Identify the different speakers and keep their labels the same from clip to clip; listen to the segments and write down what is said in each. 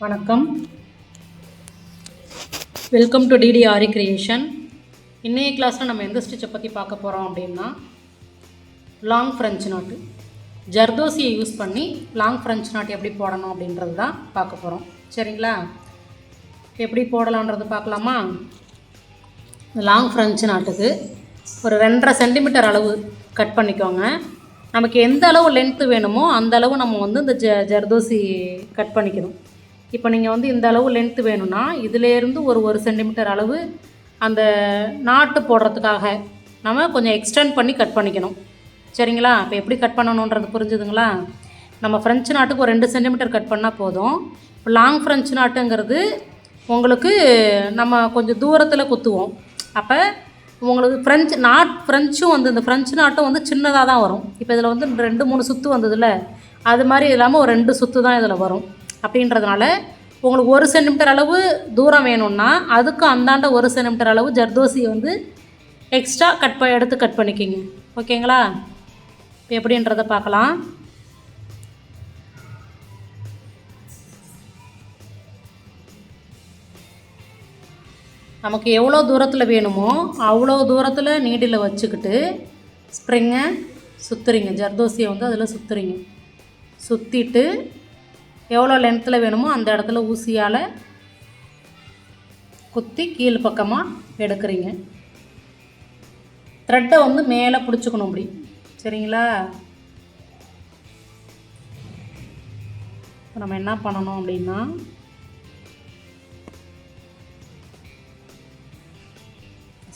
Speaker 1: வணக்கம், welcome to டிடிஆரி creation. இன்றைய கிளாஸில் நம்ம எந்த ஸ்டிச்சை பற்றி பார்க்க போகிறோம் அப்படின்னா, லாங் ஃப்ரெஞ்ச் நாட்டு ஜர்தோசியை யூஸ் பண்ணி லாங் ஃப்ரெஞ்ச் நாட்டு எப்படி போடணும் அப்படின்றது தான் பார்க்க போகிறோம். சரிங்களா? எப்படி போடலான்றது பார்க்கலாமா? லாங் ஃப்ரெஞ்ச் நாட்டுக்கு ஒரு 2.5 சென்டிமீட்டர் அளவு கட் பண்ணிக்கோங்க. நமக்கு எந்த அளவு லென்த்து வேணுமோ அந்த அளவு நம்ம இந்த ஜர்தோசி கட் பண்ணிக்கணும். இப்போ நீங்கள் இந்த அளவு லென்த்து வேணும்னா இதிலேருந்து ஒரு சென்டிமீட்டர் அளவு அந்த நாட்டு போடுறதுக்காக நம்ம கொஞ்சம் எக்ஸ்டெண்ட் பண்ணி கட் பண்ணிக்கணும். சரிங்களா? இப்போ எப்படி கட் பண்ணணுன்றது புரிஞ்சுதுங்களா? நம்ம ஃப்ரெஞ்சு நாட்டுக்கு ஒரு 2 சென்டிமீட்டர் கட் பண்ணால் போதும். இப்போ லாங் ஃப்ரெஞ்சு நாட்டுங்கிறது உங்களுக்கு நம்ம கொஞ்சம் தூரத்தில் குத்துவோம். அப்போ உங்களுக்கு ஃப்ரெஞ்சும் இந்த ஃப்ரெஞ்சு நாட்டும் சின்னதாக தான் வரும். இப்போ இதில் 2-3 சுற்று வந்ததில்ல, அது மாதிரி இல்லாமல் ஒரு 2 சுற்று தான் இதில் வரும். அப்படின்றதுனால உங்களுக்கு 1 சென்டிமீட்டர் அளவு தூரம் வேணும்னா அதுக்கு அந்தாண்ட 1 சென்டிமீட்டர் அளவு ஜர்தோசியை எக்ஸ்ட்ரா எடுத்து கட் பண்ணிக்கிங்க. ஓகேங்களா? இப்போ எப்படின்றத பார்க்கலாம். நமக்கு எவ்வளோ தூரத்தில் வேணுமோ அவ்வளோ தூரத்தில் நீடில் வச்சுக்கிட்டு ஸ்ப்ரிங்கை சுற்றுறீங்க. ஜர்தோசியை அதில் சுற்றுறீங்க. சுற்றிட்டு எவ்வளோ லென்த்தில் வேணுமோ அந்த இடத்துல ஊசியால் குத்தி கீழ் பக்கமாக எடுக்கிறீங்க. த்ரெட்டை மேலே பிடிச்சிக்கணும் அப்படி. சரிங்களா? இப்போ நம்ம என்ன பண்ணணும் அப்படின்னா,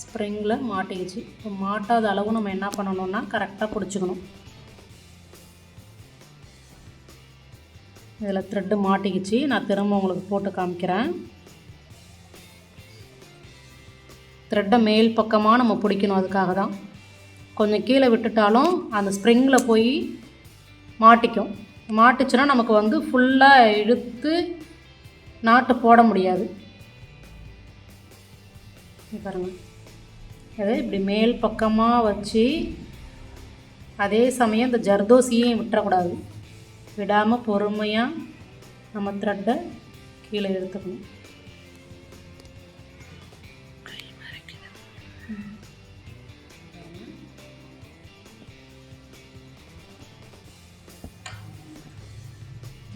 Speaker 1: ஸ்ப்ரிங்கில் மாட்டிக்கிச்சு. இப்போ மாட்டாத அளவு நம்ம என்ன பண்ணணும்னா கரெக்டாக பிடிச்சிக்கணும். இதில் த்ரெட்டு மாட்டிக்கிச்சு. நான் திரும்ப உங்களுக்கு போட்டு காமிக்கிறேன். த்ரெட்டை மேல் பக்கமாக நம்ம பிடிக்கணும். அதுக்காக தான் கொஞ்சம் கீழே விட்டுட்டாலும் அந்த ஸ்ப்ரிங்கில் போய் மாட்டிக்கும். மாட்டிச்சுன்னா நமக்கு ஃபுல்லாக இழுத்து நாட்டு போட முடியாது. பாருங்கள், அதை இப்படி மேல் பக்கமாக வச்சு அதே சமயம் இந்த ஜர்தோசியையும் விட்டுறக்கூடாது. விடாமல் பொறுமையாக நம்ம த்ரெட்டை கீழே எடுத்துக்கணும்.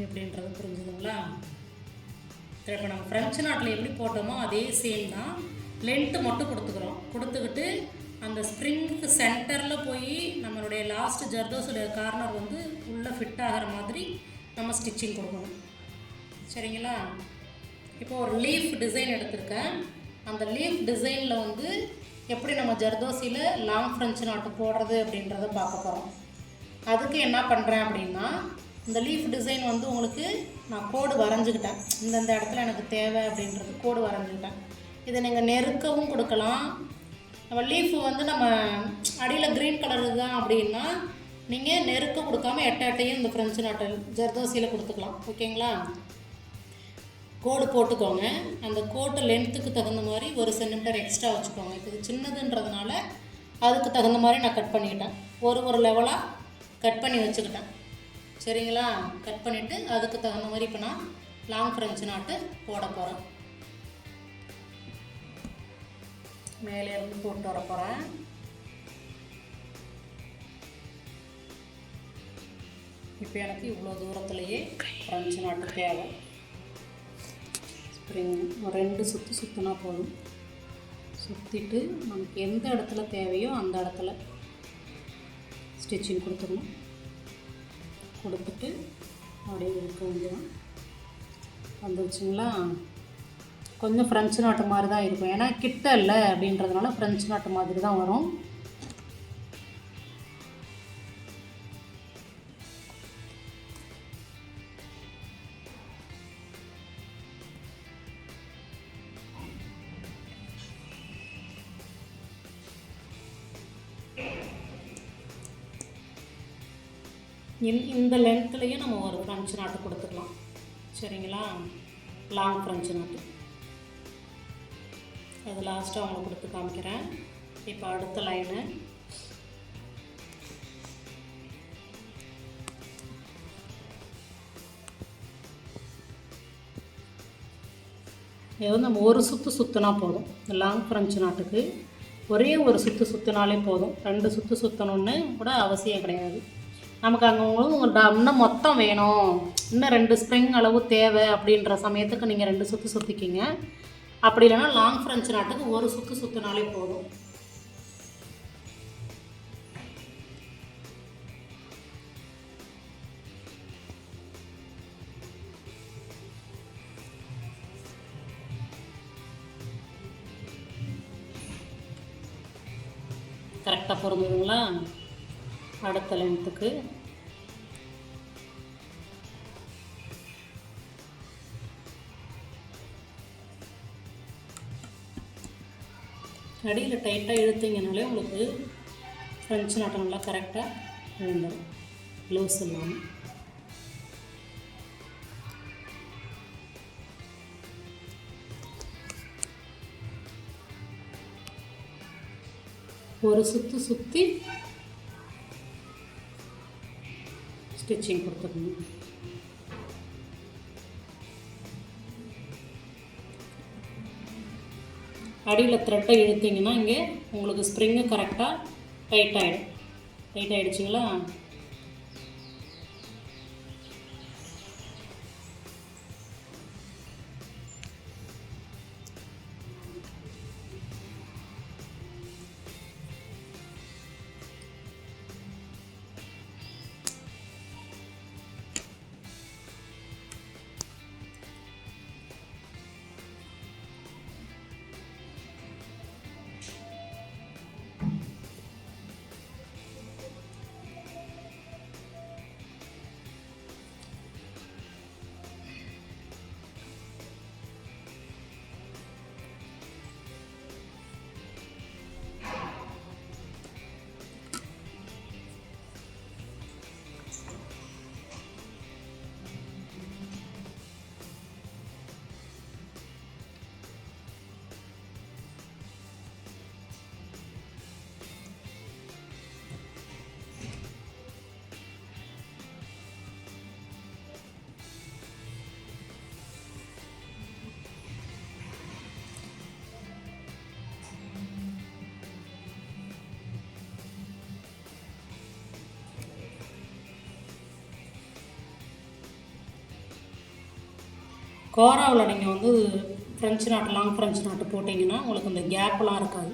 Speaker 1: எப்படின்றது புரிஞ்சுதுங்களா? இப்போ நம்ம ஃப்ரெஞ்சு நாட்டில் எப்படி போட்டோமோ அதே சேம் தான். லென்த்து மட்டும் கொடுத்துக்கிட்டு அந்த ஸ்ப்ரிங்க்கு சென்டரில் போய் நம்மளுடைய லாஸ்ட் ஜர்தோஸுடைய கார்னர் உள்ளே ஃபிட் ஆகிற மாதிரி நம்ம ஸ்டிச்சிங் கொடுக்கணும். சரிங்களா? இப்போ ஒரு லீஃப் டிசைன் எடுத்திருக்கேன். அந்த லீஃப் டிசைனில் எப்படி நம்ம ஜர்தோசியில் லாங் ஃப்ரெஞ்சு நாட்டு போடுறது அப்படின்றத பார்க்க போகிறோம். அதுக்கு என்ன பண்ணுறேன் அப்படின்னா, இந்த லீஃப் டிசைன் உங்களுக்கு நான் கோடு வரைஞ்சிக்கிட்டேன். இந்தந்த இடத்துல எனக்கு தேவை அப்படின்றது கோடு வரைஞ்சிக்கிட்டேன். இதை நீங்கள் நெருக்கவும் கொடுக்கலாம். நம்ம லீஃபு நம்ம அடியில் க்ரீன் கலரு தான் அப்படின்னா நீங்கள் நெருக்க கொடுக்காமல் எட்டையும் இந்த ஃப்ரெஞ்சு நாட்டு ஜர்தோசியில் கொடுத்துக்கலாம். ஓகேங்களா? கோடு போட்டுக்கோங்க. அந்த கோட்டு லென்த்துக்கு தகுந்த மாதிரி 1 சென்டிமீட்டர் எக்ஸ்ட்ரா வச்சுக்கோங்க. இப்போ இது சின்னதுன்றதுனால அதுக்கு தகுந்த மாதிரி நான் கட் பண்ணிக்கிட்டேன். ஒரு லெவலாக கட் பண்ணி வச்சுக்கிட்டேன். சரிங்களா? கட் பண்ணிவிட்டு அதுக்கு தகுந்த மாதிரி இப்போ நான் லாங் ஃப்ரெஞ்சு நாட்டு போட போகிறேன். மேலே இருந்து போட்டு வர போகிறேன். இப்போ எனக்கு இவ்வளோ தூரத்துலையே ஃப்ரெஞ்சு நாட்டு தேவை. ஸ்ப்ரிங் 2 சுற்று சுற்றினா போதும். சுற்றிட்டு நமக்கு எந்த இடத்துல தேவையோ அந்த இடத்துல ஸ்டிச்சிங் கொடுத்துடணும். கொடுத்துட்டு அப்படியே இருக்க வேண்டியதான். வந்துருச்சுங்களா? கொஞ்சம் ஃப்ரெஞ்சு நாட்டு மாதிரி தான் இருக்கும். ஏன்னா கிட்ட இல்லை அப்படின்றதுனால ஃப்ரெஞ்சு நாட்டு மாதிரி தான் வரும். இந்த லென்த்துலேயும் நம்ம ஒரு ஃப்ரெஞ்சு நாட்டு கொடுத்துக்கலாம். சரிங்களா? லாங் ஃப்ரெஞ்சு நாட்டு அது லாஸ்ட்டாக அவங்களுக்கு கொடுத்து காமிக்கிறேன். இப்போ அடுத்த லைனு இது வந்து நம்ம ஒரு சுற்று சுற்றினா போதும். இந்த லாங் ஃப்ரெஞ்ச் நாட்டுக்கு ஒரே ஒரு சுற்று சுற்றினாலே போதும். 2 சுற்று சுற்றணுன்னு கூட அவசியம் கிடையாது. நமக்கு அங்கே இன்னும் மொத்தம் வேணும், இன்னும் 2 ஸ்ப்ரிங் அளவு தேவை அப்படின்ற சமயத்துக்கு நீங்கள் 2 சுற்று சுற்றிக்கிங்க. அப்படி இல்லைன்னா லாங் ஃப்ரெஞ்ச் நாட்டுக்கு ஒரு சுற்று சுற்றினாலே போதும். கரெக்டாக பொருந்துதுங்களா? அடுத்த லென்த்துக்கு அடியில் டைட்டாக இழுத்தீங்கனாலே உங்களுக்கு ஃப்ரெஞ்ச் நாட்டம் நல்லா கரெக்டாக விழுந்துடும், லூஸ் இல்லாமல். ஒரு சுற்றி ஸ்டிச்சிங் கொடுத்துக்கணும். அடியில் த்ரெட்டை இழுத்தீங்கன்னா இங்கே உங்களுக்கு ஸ்ப்ரிங்கு கரெக்டாக டைட் ஆகிடுச்சிங்களா? கோராவில் நீங்கள் வந்து ஃப்ரெஞ்ச் நாட்டு லாங் ஃப்ரெஞ்ச் நாட்டு போட்டிங்கன்னா உங்களுக்கு இந்த கேப்லாம் இருக்காது.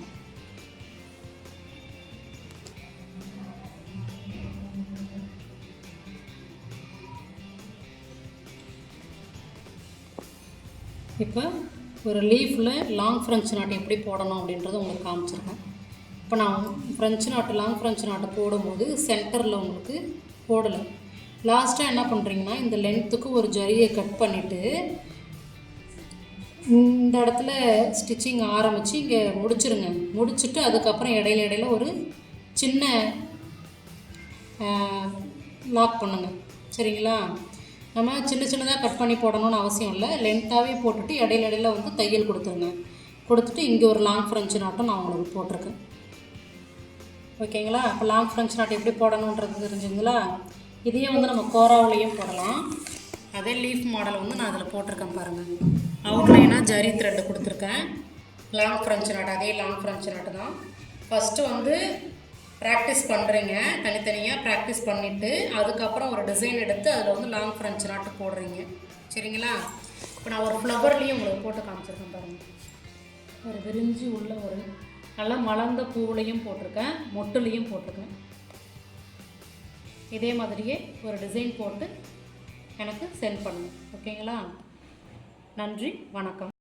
Speaker 1: இப்போ ஒரு லீஃபில் லாங் ஃப்ரெஞ்ச் நாட்டு எப்படி போடணும் அப்படின்றத உங்களுக்கு காமிச்சிருக்கேன். இப்போ நான் ஃப்ரெஞ்ச் நாட்டு லாங் ஃப்ரெஞ்ச் நாட்டு போடும்போது சென்டரில் உங்களுக்கு போடலை. லாஸ்ட்டாக என்ன பண்ணுறீங்கன்னா இந்த லென்த்துக்கு ஒரு ஜரியை கட் பண்ணிவிட்டு இந்த இடத்துல ஸ்டிச்சிங் ஆரம்பித்து இங்கே முடிச்சிருங்க. முடிச்சுட்டு அதுக்கப்புறம் இடையில ஒரு சின்ன லாக் பண்ணுங்க. சரிங்களா? நம்ம சின்னதாக கட் பண்ணி போடணும்னு அவசியம் இல்லை. லென்த்தாகவே போட்டுட்டு இடையில வந்து தையல் கொடுத்துருங்க. கொடுத்துட்டு இங்கே ஒரு லாங் ஃப்ரெஞ்ச் நாட்டும் நான் உங்களுக்கு போட்டிருக்கேன். ஓகேங்களா? அப்போ லாங் ஃப்ரெஞ்ச் நாட்டு எப்படி போடணுன்றது தெரிஞ்சுங்களா? இதையே வந்து நம்ம கோராவிலையும் போடலாம். அதே லீஃப் மாடல் வந்து நான் அதில் போட்டிருக்கேன் பாருங்கள். அவுட்லைனாக ஜரி த்ரெட்டு கொடுத்துருக்கேன். லாங் ஃப்ரெஞ்ச் நாட்டு, அதே லாங் ஃப்ரெஞ்ச் நாட்டு தான். ஃபஸ்ட்டு வந்து ப்ராக்டிஸ் பண்ணுறீங்க, தனித்தனியாக ப்ராக்டிஸ் பண்ணிவிட்டு அதுக்கப்புறம் ஒரு டிசைன் எடுத்து அதில் வந்து லாங் ஃப்ரெஞ்ச் நாட்டு போடுறீங்க. சரிங்களா? இப்போ நான் ஒரு ஃப்ளவர்லேயும் உங்களுக்கு போட்டு காமிச்சிருக்கேன் பாருங்கள். ஒரு விரிஞ்சு உள்ள ஒரு நல்லா மலர்ந்த பூவுலையும் போட்டிருக்கேன், மொட்டுலையும் போட்டிருக்கேன். இதே மாதிரியே ஒரு டிசைன் போட்டு எனக்கு சென்ட் பண்ணுங்கள். ஓகேங்களா? நன்றி, வணக்கம்.